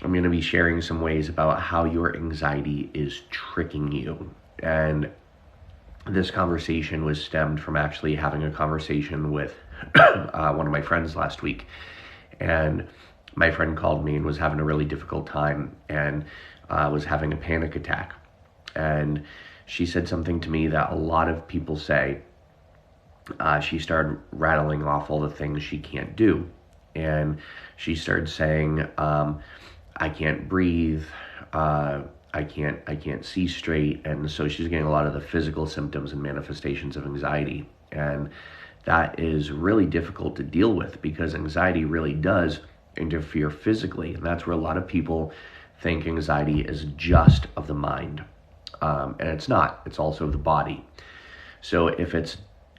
I'm going to be sharing some ways about how your anxiety is tricking you. And this conversation was stemmed from actually having a conversation with one of my friends last week. And my friend called me and was having a really difficult time and was having a panic attack. And she said something to me that a lot of people say. She started rattling off all the things she can't do. And she started saying, I can't breathe, I can't see straight. And so she's getting a lot of the physical symptoms and manifestations of anxiety. And that is really difficult to deal with because anxiety really does interfere physically. And that's where a lot of people think anxiety is just of the mind. And it's not, it's also the body. So if it's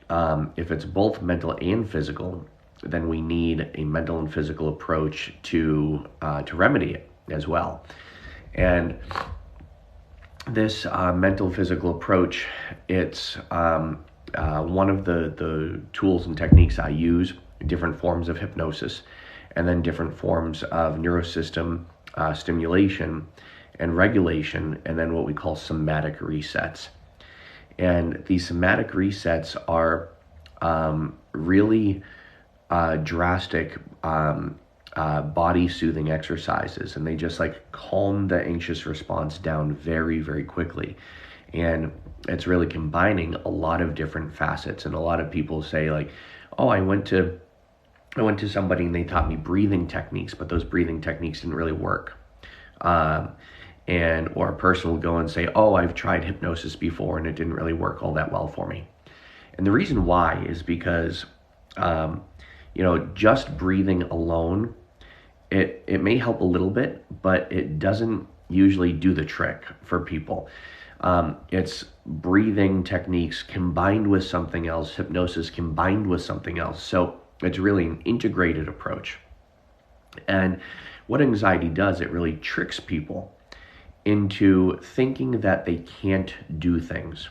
both mental and physical, then we need a mental and physical approach to remedy it as well. And this mental physical approach, it's one of the tools and techniques I use, different forms of hypnosis, and then different forms of neurosystem stimulation and regulation, and then what we call somatic resets. And these somatic resets are really drastic body soothing exercises, and they just like calm the anxious response down very, very quickly. And it's really combining a lot of different facets. And a lot of people say like, oh, I went to somebody and they taught me breathing techniques, but those breathing techniques didn't really work. Or a person will go and say, oh, I've tried hypnosis before and it didn't really work all that well for me. And the reason why is because, just breathing alone, it may help a little bit, but it doesn't usually do the trick for people. It's breathing techniques combined with something else, hypnosis combined with something else. So it's really an integrated approach. And what anxiety does, it really tricks people into thinking that they can't do things.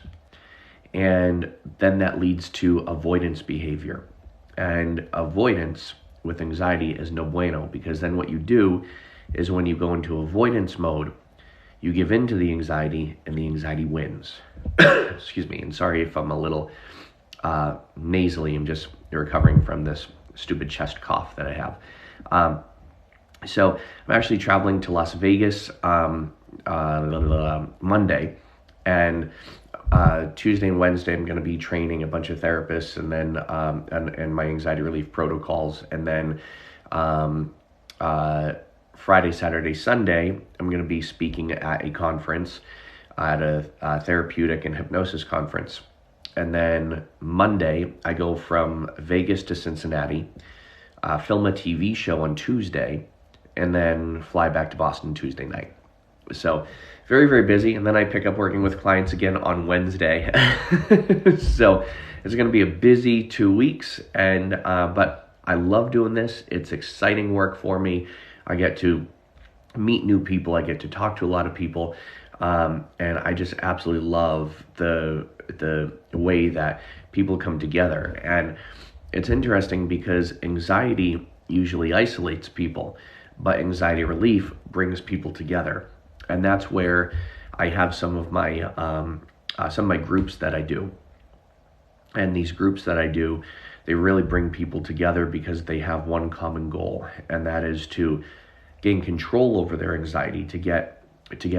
And then that leads to avoidance behavior. And avoidance with anxiety is no bueno, because then what you do is when you go into avoidance mode, you give in to the anxiety and the anxiety wins. Excuse me, and sorry if I'm a little nasally. I'm just recovering from this stupid chest cough that I have. So I'm actually traveling to Las Vegas Monday, and Tuesday and Wednesday I'm going to be training a bunch of therapists, and then and my anxiety relief protocols, and then Friday, Saturday, Sunday I'm going to be speaking at a conference, at a therapeutic and hypnosis conference. And then Monday I go from Vegas to Cincinnati, film a TV show on Tuesday, and then fly back to Boston Tuesday night. So very, very busy. And then I pick up working with clients again on Wednesday. So it's going to be a busy 2 weeks. But I love doing this. It's exciting work for me. I get to meet new people. I get to talk to a lot of people. And I just absolutely love the way that people come together. And it's interesting because anxiety usually isolates people, but anxiety relief brings people together. And that's where I have some of my groups that I do. And these groups that I do, they really bring people together because they have one common goal, and that is to gain control over their anxiety, to get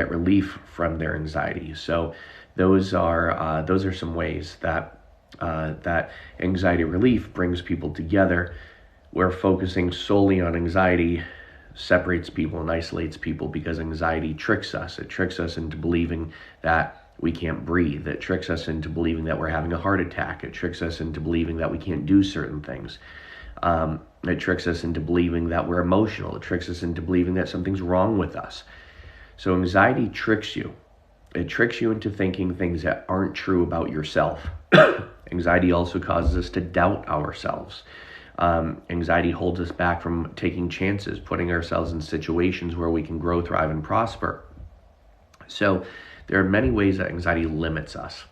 relief from their anxiety. So those are some ways that anxiety relief brings people together, where focusing solely on anxiety separates people and isolates people, because anxiety tricks us. It tricks us into believing that we can't breathe. It tricks us into believing that we're having a heart attack. It tricks us into believing that we can't do certain things. It tricks us into believing that we're emotional. It tricks us into believing that something's wrong with us. So anxiety tricks you. It tricks you into thinking things that aren't true about yourself. Anxiety also causes us to doubt ourselves. Anxiety holds us back from taking chances, putting ourselves in situations where we can grow, thrive, and prosper. So there are many ways that anxiety limits us.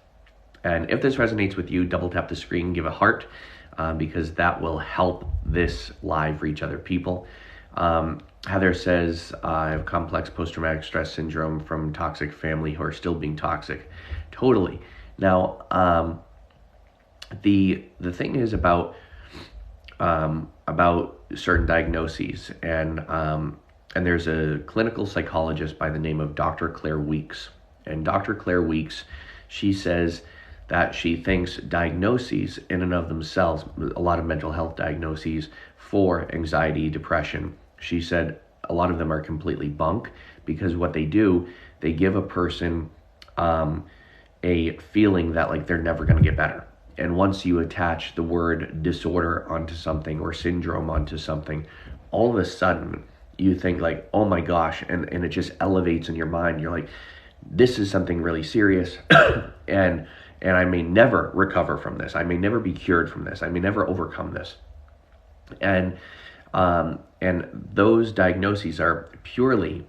And if this resonates with you, double tap the screen, give a heart, because that will help this live reach other people. Heather says, I have complex post-traumatic stress syndrome from toxic family who are still being toxic. Totally. Now, the thing is about certain diagnoses, and there's a clinical psychologist by the name of Dr. Claire Weeks. And Dr. Claire Weeks, she says that she thinks diagnoses in and of themselves, a lot of mental health diagnoses for anxiety, depression, she said a lot of them are completely bunk, because what they do, they give a person a feeling that like they're never going to get better. And once you attach the word disorder onto something or syndrome onto something, all of a sudden you think like, oh my gosh, and it just elevates in your mind. You're like, this is something really serious, and I may never recover from this. I may never be cured from this. I may never overcome this. And those diagnoses are purely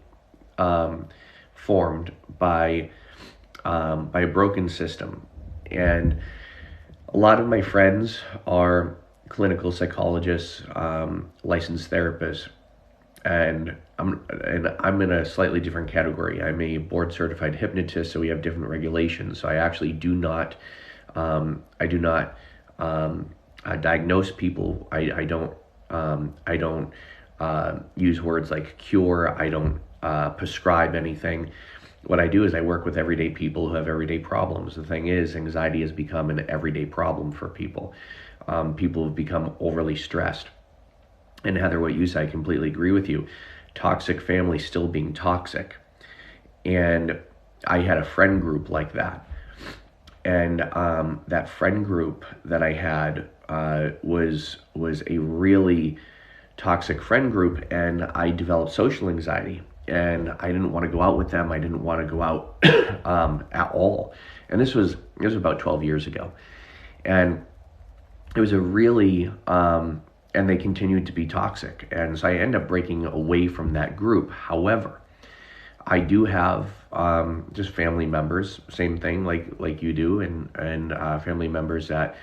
formed by a broken system. And a lot of my friends are clinical psychologists, licensed therapists, and I'm in a slightly different category. I'm a board certified hypnotist, so we have different regulations. So I actually do not diagnose people. I don't use words like cure. I don't prescribe anything. What I do is I work with everyday people who have everyday problems. The thing is, anxiety has become an everyday problem for people. People have become overly stressed. And Heather, what you said, I completely agree with you. Toxic family still being toxic. And I had a friend group like that. And that friend group that I had was a really toxic friend group, and I developed social anxiety. And I didn't want to go out with them. I didn't want to go out at all. And this was about 12 years ago. And it was a really, and they continued to be toxic. And so I ended up breaking away from that group. However, I do have just family members, same thing like you do, and family members that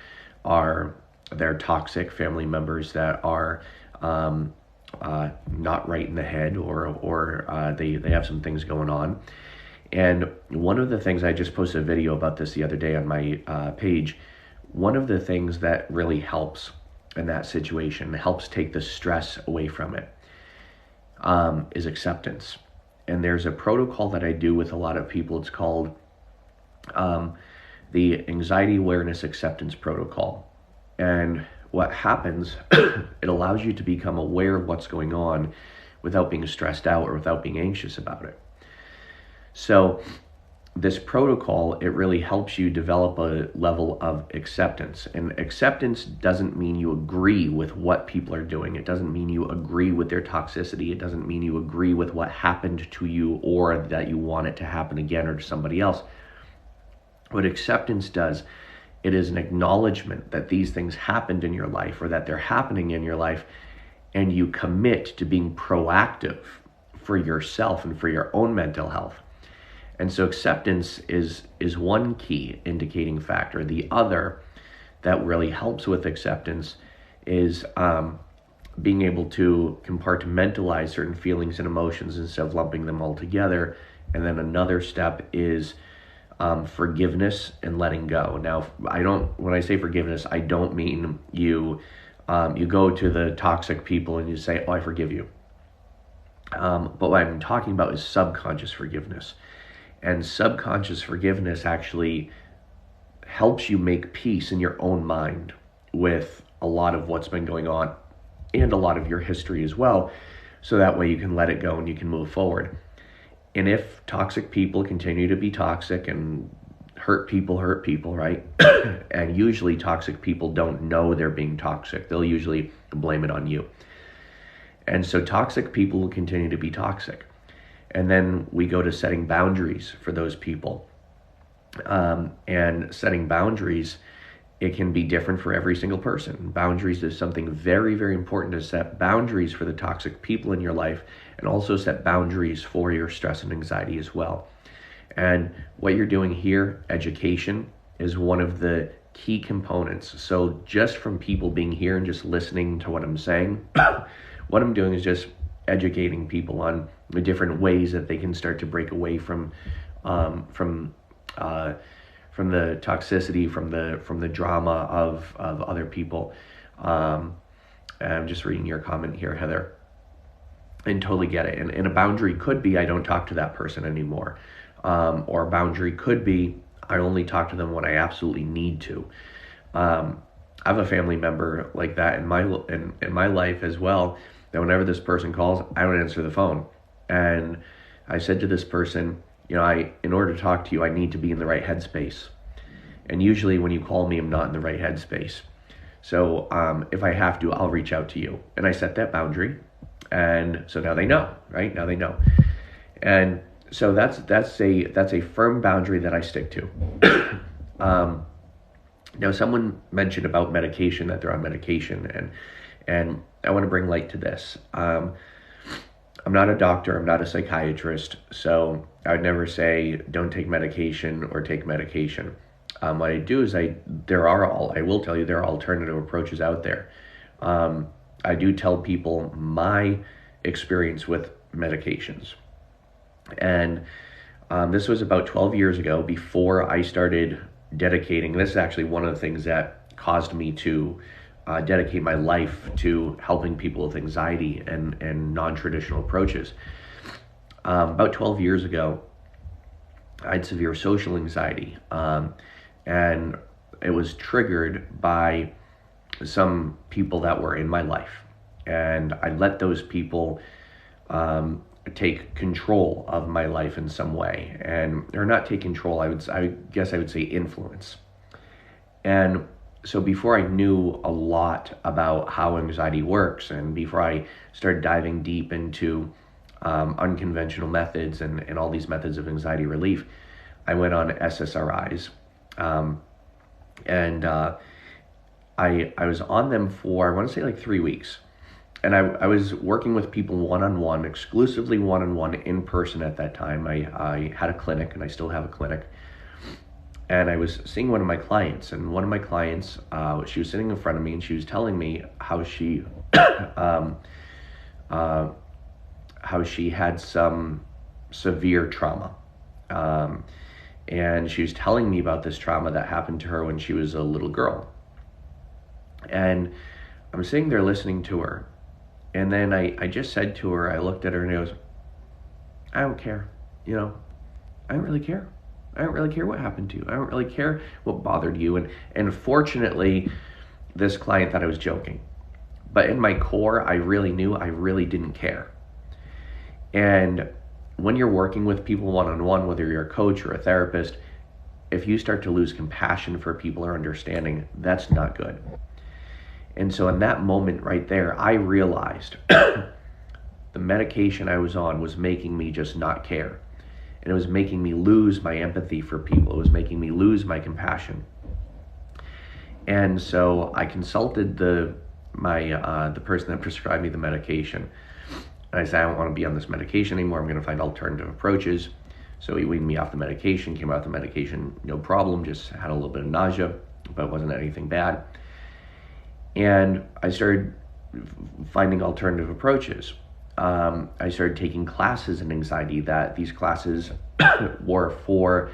they're toxic, family members that are not right in the head, or they have some things going on. And one of the things, I just posted a video about this the other day on my page, one of the things that really helps in that situation, helps take the stress away from it, is acceptance. And there's a protocol that I do with a lot of people. It's called the Anxiety Awareness Acceptance Protocol. And what happens, it allows you to become aware of what's going on without being stressed out or without being anxious about it. So this protocol, it really helps you develop a level of acceptance. And acceptance doesn't mean you agree with what people are doing. It doesn't mean you agree with their toxicity. It doesn't mean you agree with what happened to you or that you want it to happen again or to somebody else. What acceptance does, it is an acknowledgement that these things happened in your life or that they're happening in your life, and you commit to being proactive for yourself and for your own mental health. And so acceptance is one key indicating factor. The other that really helps with acceptance is being able to compartmentalize certain feelings and emotions instead of lumping them all together. And then another step is forgiveness and letting go. Now, when I say forgiveness, I don't mean you go to the toxic people and you say, oh, I forgive you. But what I'm talking about is subconscious forgiveness. And subconscious forgiveness actually helps you make peace in your own mind with a lot of what's been going on and a lot of your history as well. So that way you can let it go and you can move forward. And if toxic people continue to be toxic and hurt people, right? And usually toxic people don't know they're being toxic. They'll usually blame it on you. And so toxic people will continue to be toxic. And then we go to setting boundaries for those people. And setting boundaries, it can be different for every single person. Boundaries is something very, very important, to set boundaries for the toxic people in your life, and also set boundaries for your stress and anxiety as well. And what you're doing here, education, is one of the key components. So just from people being here and just listening to what I'm saying, what I'm doing is just educating people on the different ways that they can start to break away um, from uh, from the toxicity, from the drama of other people. Um, I'm just reading your comment here, Heather, and totally get it. And a boundary could be I don't talk to that person anymore, or a boundary could be I only talk to them when I absolutely need to. I have a family member like that in my life as well. That whenever this person calls, I don't answer the phone, and I said to this person, in order to talk to you, I need to be in the right headspace. And usually when you call me, I'm not in the right headspace. So if I have to, I'll reach out to you. And I set that boundary. And so now they know, right? Now they know. And so that's a firm boundary that I stick to. Now someone mentioned about medication, that they're on medication, and I want to bring light to this. I'm not a doctor, I'm not a psychiatrist, so I would never say don't take medication or take medication. What I do is I will tell you there are alternative approaches out there. I do tell people my experience with medications. And this was about 12 years ago, before I started dedicating. This is actually one of the things that caused me to dedicate my life to helping people with anxiety and non-traditional approaches. About 12 years ago, I had severe social anxiety. And it was triggered by some people that were in my life. And I let those people take control of my life in some way. Or not take control, I guess I would say influence. And so before I knew a lot about how anxiety works, and before I started diving deep into unconventional methods and all these methods of anxiety relief, I went on SSRIs. I was on them for, I want to say like 3 weeks. And I was working with people one-on-one, exclusively one-on-one, in person at that time. I had a clinic, and I still have a clinic. And I was seeing one of my clients, and one of my clients, she was sitting in front of me, and she was telling me how she had some severe trauma. And she was telling me about this trauma that happened to her when she was a little girl. And I'm sitting there listening to her. And then I just said to her, I looked at her and I goes, I don't care. I don't really care. I don't really care what happened to you. I don't really care what bothered you. And fortunately, this client thought I was joking. But in my core, I really knew I really didn't care. And when you're working with people one-on-one, whether you're a coach or a therapist, if you start to lose compassion for people or understanding, that's not good. And so in that moment right there, I realized the medication I was on was making me just not care. And it was making me lose my empathy for people. It was making me lose my compassion. And so I consulted the person that prescribed me the medication. And I said, I don't want to be on this medication anymore. I'm going to find alternative approaches. So he weaned me off the medication, came out the medication, no problem, just had a little bit of nausea, but it wasn't anything bad. And I started finding alternative approaches. I started taking classes in anxiety. That these classes were for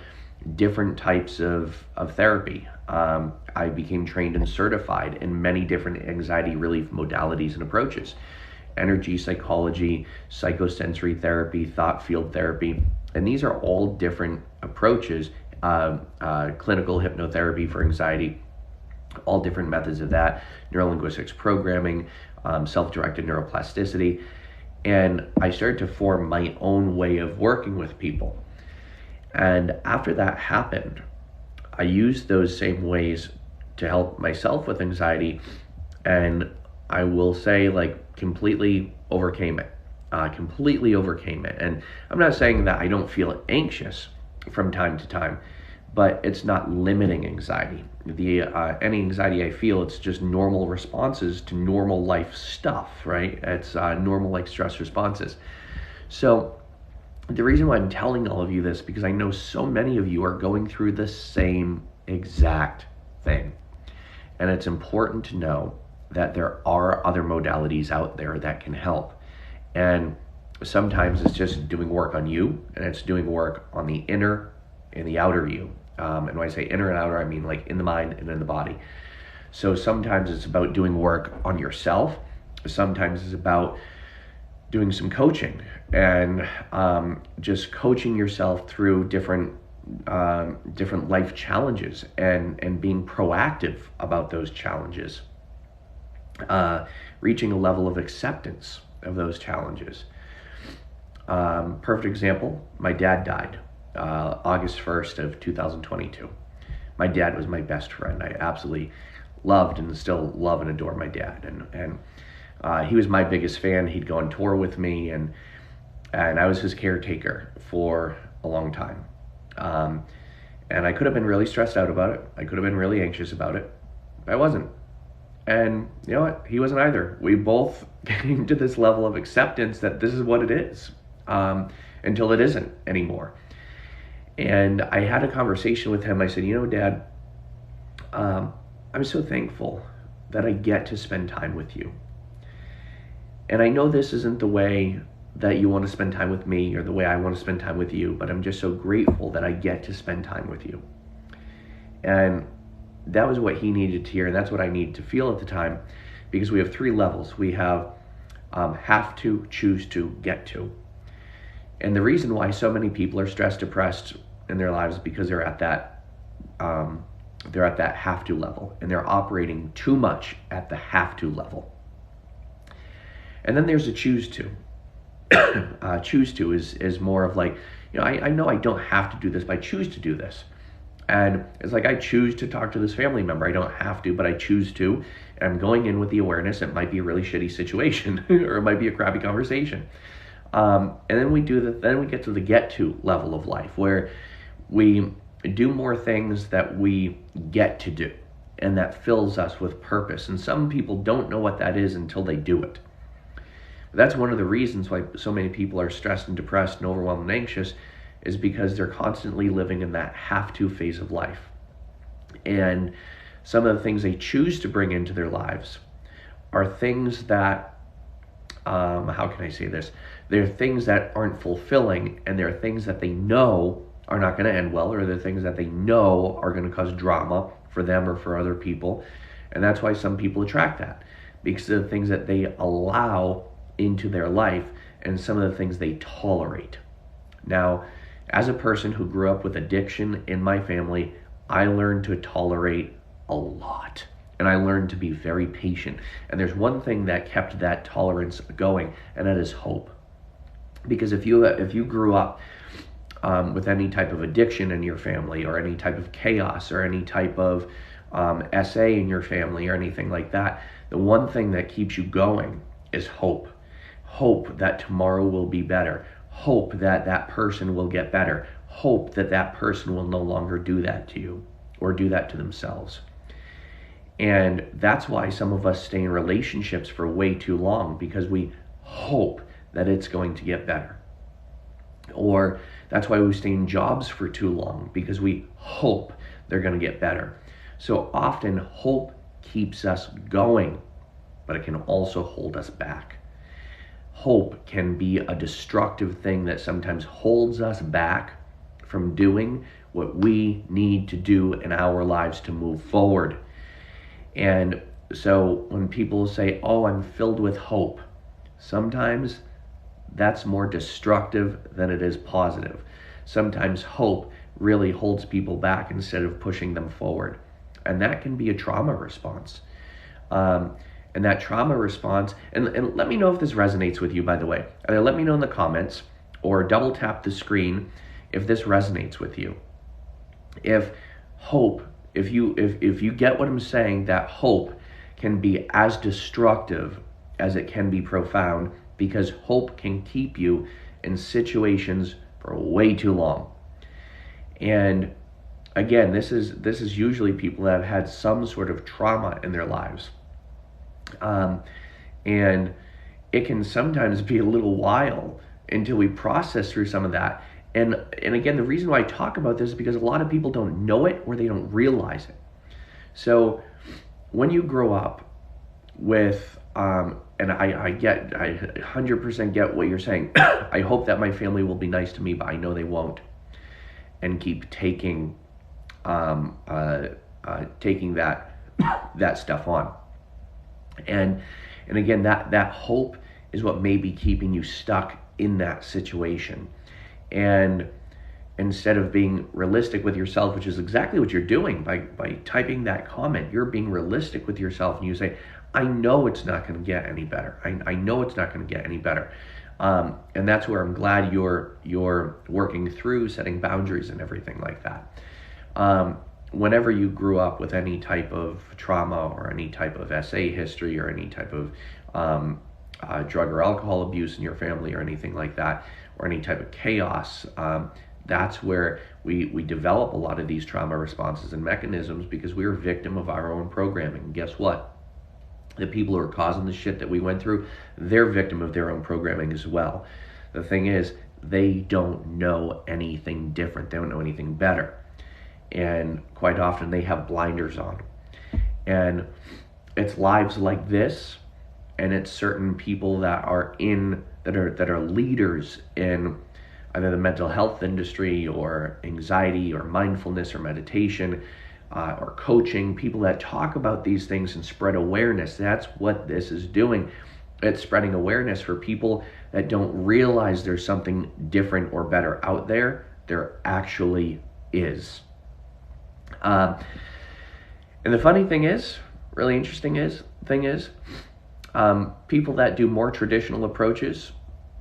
different types of therapy. I became trained and certified in many different anxiety relief modalities and approaches. Energy psychology, psychosensory therapy, thought field therapy. And these are all different approaches, clinical hypnotherapy for anxiety, all different methods of that, neurolinguistics programming, self-directed neuroplasticity. And I started to form my own way of working with people. And after that happened, I used those same ways to help myself with anxiety. And I will say, completely overcame it. And I'm not saying that I don't feel anxious from time to time, but it's not limiting anxiety. Any anxiety I feel, it's just normal responses to normal life stuff, right? It's normal stress responses. So the reason why I'm telling all of you this, because I know so many of you are going through the same exact thing. And it's important to know that there are other modalities out there that can help. And sometimes it's just doing work on you, and it's doing work on the inner and the outer you. And when I say inner and outer, I mean like in the mind and in the body. So sometimes it's about doing work on yourself. Sometimes it's about doing some coaching and just coaching yourself through different life challenges and being proactive about those challenges, reaching a level of acceptance of those challenges. Perfect example, my dad died August 1st of 2022. My dad was my best friend. I absolutely loved and still love and adore my dad. And he was my biggest fan. He'd go on tour with me, and I was his caretaker for a long time. And I could have been really stressed out about it. I could have been really anxious about it. But I wasn't. And you know what? He wasn't either. We both came to this level of acceptance that this is what it is, until it isn't anymore. And I had a conversation with him. I said, you know, Dad, I'm so thankful that I get to spend time with you. And I know this isn't the way that you want to spend time with me or the way I want to spend time with you, but I'm just so grateful that I get to spend time with you. And that was what he needed to hear, and that's what I needed to feel at the time, because we have 3 levels. We have have to, choose to, get to. And the reason why so many people are stressed, depressed in their lives is because they're at that have to level, and they're operating too much at the have to level. And then there's a choose to. Choose to is more of like, you know, I know I don't have to do this, but I choose to do this. And it's like, I choose to talk to this family member. I don't have to, but I choose to. And I'm going in with the awareness it might be a really shitty situation or it might be a crappy conversation. And then we get to the get to level of life, where we do more things that we get to do, and that fills us with purpose. And some people don't know what that is until they do it. That's one of the reasons why so many people are stressed and depressed and overwhelmed and anxious, is because they're constantly living in that have to phase of life. And some of the things they choose to bring into their lives are things that, how can I say this? They're things that aren't fulfilling, and they're things that they know are not going to end well, or they're things that they know are going to cause drama for them or for other people. And that's why some people attract that, because of the things that they allow into their life and some of the things they tolerate. Now, as a person who grew up with addiction in my family, I learned to tolerate a lot, and I learned to be very patient. And there's one thing that kept that tolerance going, and that is hope. Because if you grew up with any type of addiction in your family, or any type of chaos, or any type of SA in your family, or anything like that, the one thing that keeps you going is hope. Hope that tomorrow will be better. Hope that that person will get better. Hope that that person will no longer do that to you or do that to themselves. And that's why some of us stay in relationships for way too long, because we hope that it's going to get better. Or that's why we stay in jobs for too long, because we hope they're going to get better. So often hope keeps us going, but it can also hold us back. Hope can be a destructive thing that sometimes holds us back from doing what we need to do in our lives to move forward. And so when people say, oh, I'm filled with hope, sometimes that's more destructive than it is positive. Sometimes hope really holds people back instead of pushing them forward. And that can be a trauma response. And that trauma response, and let me know if this resonates with you, by the way. Either let me know in the comments or double tap the screen if this resonates with you. If you get what I'm saying, that hope can be as destructive as it can be profound, because hope can keep you in situations for way too long. And again, this is usually people that have had some sort of trauma in their lives. And it can sometimes be a little while until we process through some of that. And again, the reason why I talk about this is because a lot of people don't know it, or they don't realize it. So when you grow up with and I 100% get what you're saying. I hope that my family will be nice to me, but I know they won't, and keep taking taking that stuff on. And again, that hope is what may be keeping you stuck in that situation. And instead of being realistic with yourself, which is exactly what you're doing by typing that comment, you're being realistic with yourself, and you say, I know it's not going to get any better. I know it's not going to get any better. And that's where I'm glad you're working through setting boundaries and everything like that. Whenever you grew up with any type of trauma or any type of SA history or any type of drug or alcohol abuse in your family or anything like that, or any type of chaos, that's where we develop a lot of these trauma responses and mechanisms, because we're a victim of our own programming. And guess what? The people who are causing the shit that we went through, they're victim of their own programming as well. The thing is, they don't know anything different. They don't know anything better. And quite often they have blinders on. And it's lives like this, and it's certain people that are leaders in either the mental health industry or anxiety or mindfulness or meditation or coaching, people that talk about these things and spread awareness. That's what this is doing. It's spreading awareness for people that don't realize there's something different or better out there. There actually is. And the funny thing is, really interesting thing is, people that do more traditional approaches,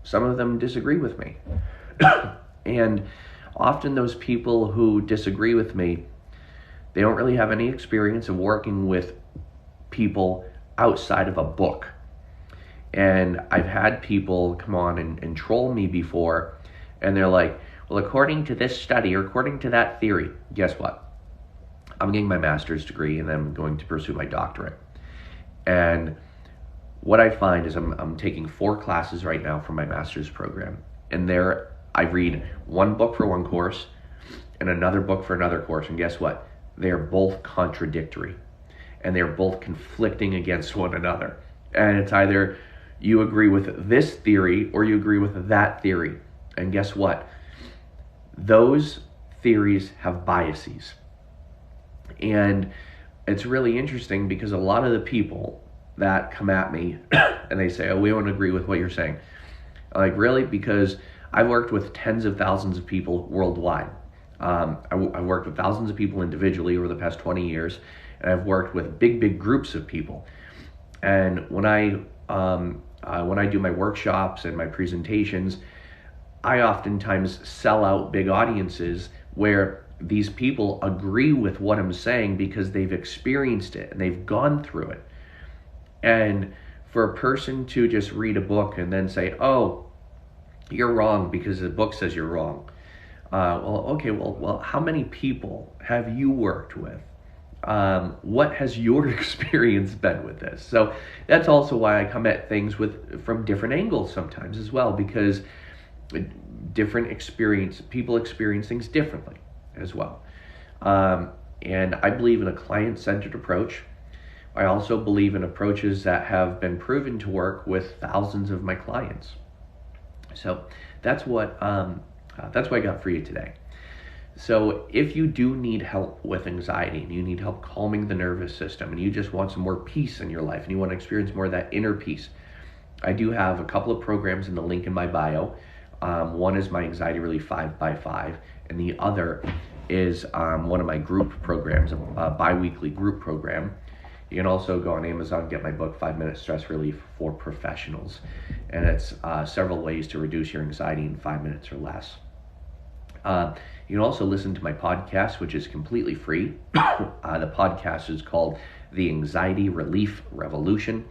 some of them disagree with me. And often those people who disagree with me, they don't really have any experience of working with people outside of a book. And I've had people come on and troll me before, and they're like, well, according to this study or according to that theory, guess what? I'm getting my master's degree and I'm going to pursue my doctorate. And what I find is I'm taking 4 classes right now for my master's program. And there I read one book for one course and another book for another course. And guess what? They're both contradictory. And they're both conflicting against one another. And it's either you agree with this theory or you agree with that theory. And guess what? Those theories have biases. And it's really interesting because a lot of the people that come at me and they say, oh, we don't agree with what you're saying. I'm like, really? Because I've worked with tens of thousands of people worldwide. I've worked with thousands of people individually over the past 20 years, and I've worked with big groups of people. And when I do my workshops and my presentations, I oftentimes sell out big audiences where these people agree with what I'm saying because they've experienced it and they've gone through it. And for a person to just read a book and then say, oh, you're wrong because the book says you're wrong. Well, how many people have you worked with? What has your experience been with this? So that's also why I come at things from different angles sometimes as well, because people experience things differently as well. And I believe in a client-centered approach. I also believe in approaches that have been proven to work with thousands of my clients. So that's what I got for you today. So if you do need help with anxiety and you need help calming the nervous system and you just want some more peace in your life and you want to experience more of that inner peace, I do have a couple of programs in the link in my bio. One is my Anxiety Relief 5x5, and the other is one of my group programs, a bi-weekly group program. You can also go on Amazon and get my book, 5-Minute Stress Relief for Professionals. And it's several ways to reduce your anxiety in 5 minutes or less. You can also listen to my podcast, which is completely free. The podcast is called The Anxiety Relief Revolution.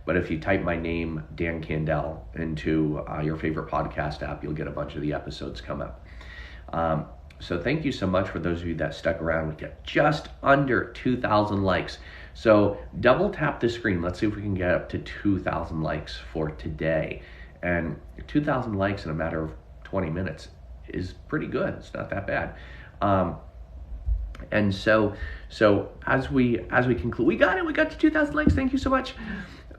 But if you type my name, Dan Candell, into your favorite podcast app, you'll get a bunch of the episodes come up. So thank you so much for those of you that stuck around. We get just under 2,000 likes. So double tap the screen. Let's see if we can get up to 2,000 likes for today. And 2,000 likes in a matter of 20 minutes is pretty good. It's not that bad. And so as we conclude, we got it. We got to 2,000 likes. Thank you so much.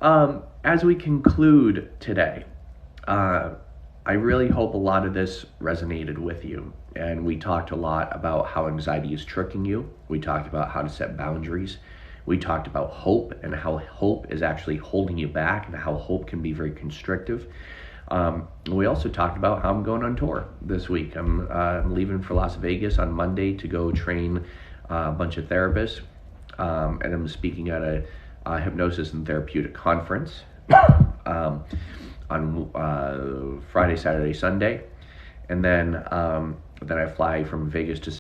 As we conclude today, uh, I really hope a lot of this resonated with you. And we talked a lot about how anxiety is tricking you. We talked about how to set boundaries. We talked about hope and how hope is actually holding you back and how hope can be very constrictive. We also talked about how I'm going on tour this week. I'm leaving for Las Vegas on Monday to go train a bunch of therapists. And I'm speaking at a hypnosis and therapeutic conference on Friday, Saturday, Sunday. And then I fly from Vegas to